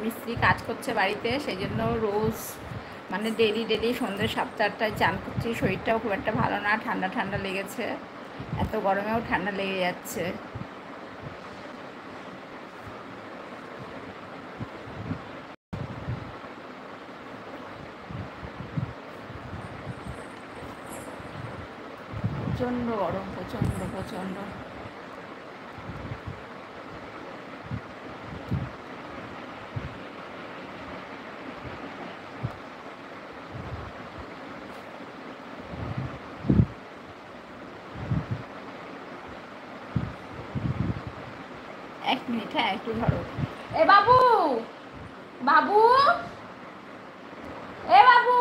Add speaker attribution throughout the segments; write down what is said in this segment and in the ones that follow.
Speaker 1: মিস্ত্রি কাজ করছে বাড়িতে, সেই জন্য রোজ মানে ডেলি সন্ধ্যে 7-8টায় চান করছি। শরীরটাও খুব একটা ভালো না, ঠান্ডা ঠান্ডা লেগেছে, এত গরমেও ঠান্ডা লেগে যাচ্ছে। প্রচণ্ড গরম, প্রচণ্ড। এক মিনিট, হ্যাঁ একটু ধরো। এ বাবু, বাবু, এ বাবু,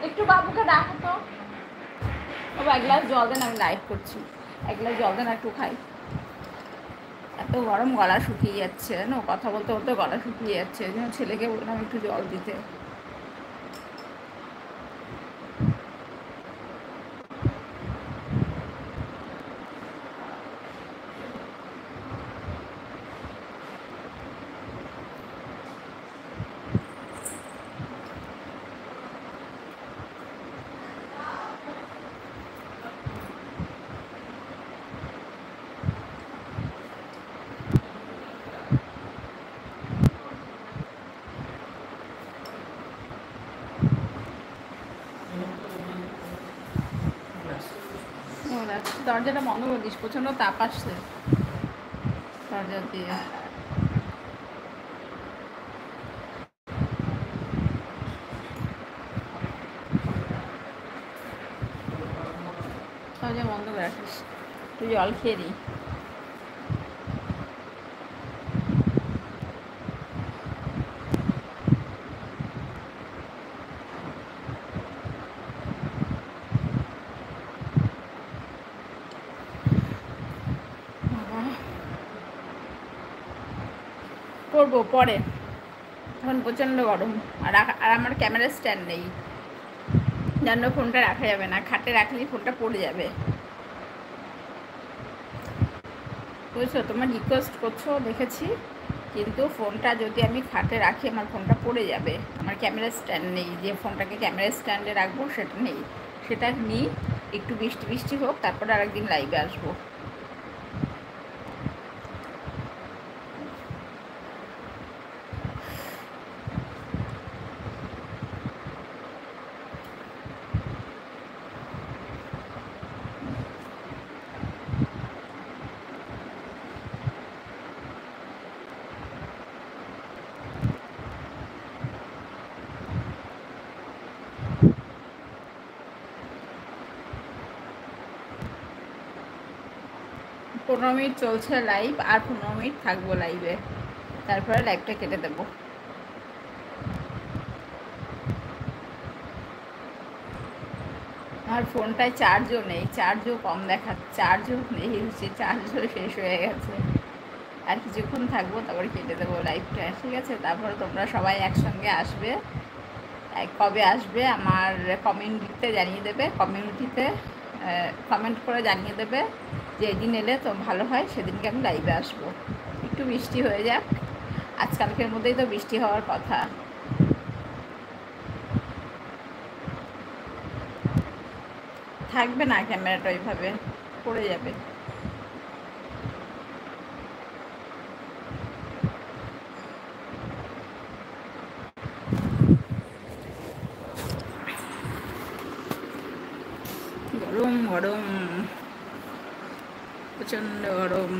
Speaker 1: একটু বাবুকে ডাকো তো। বাবু এক গ্লাস জল দেন, আমি লাইট করছি। এক গ্লাস জল দেন, একটু খাই। এত গরম, গলা শুকিয়ে যাচ্ছে জানো, কথা বলতে বলতে গলা শুকিয়ে যাচ্ছে। এই জন্য ছেলেকে বললাম একটু জল দিতে। দরজাটা বন্ধ করে দিস, প্রচণ্ড তাপ আসছে দরজা দিয়ে। দরজা বন্ধ করে রাখিস, তুই জল খেয়ে নি। করবো পরে, এখন প্রচণ্ড গরম। আর আমার ক্যামেরা স্ট্যান্ড নেই, জানো ফোনটা রাখা যাবে না, খাটে রাখলেই ফোনটা পড়ে যাবে। বুঝছো, তোমার রিকোয়েস্ট করছো দেখেছি, কিন্তু ফোনটা যদি আমি খাটে রাখি আমার ফোনটা পড়ে যাবে। আমার ক্যামেরা স্ট্যান্ড নেই, যে ফোনটাকে ক্যামেরা স্ট্যান্ডে রাখবো সেটা নেই। সেটা নিই, একটু বৃষ্টি হোক, তারপরে আরেকদিন লাইভে আসবো। পনেরো মিনিট চলছে লাইভ, আর 15 মিনিট থাকবো লাইভে, তারপরে লাইভটা কেটে দেবো। আমার ফোনটায় চার্জও নেই, চার্জও কম দেখাচ্ছে, চার্জও নেই, চার্জও শেষ হয়ে গেছে। আর কিছুক্ষণ থাকবো, তারপরে কেটে দেবো লাইভটা, ঠিক আছে? তারপরে তোমরা সবাই একসঙ্গে আসবে। কবে আসবে আমার কমিউনিটিতে জানিয়ে দেবে, কমিউনিটিতে কমেন্ট করে জানিয়ে দেবে যে এদিন এলে তো ভালো হয়, সেদিনকে আমি লাইভে আসবো। একটু বৃষ্টি হয়ে যাক, আজকালকের মধ্যেই তো বৃষ্টি হওয়ার কথা। থাকবে না ক্যামেরাটা ওইভাবে, পড়ে যাবে। গরম, প্রচণ্ড গরম।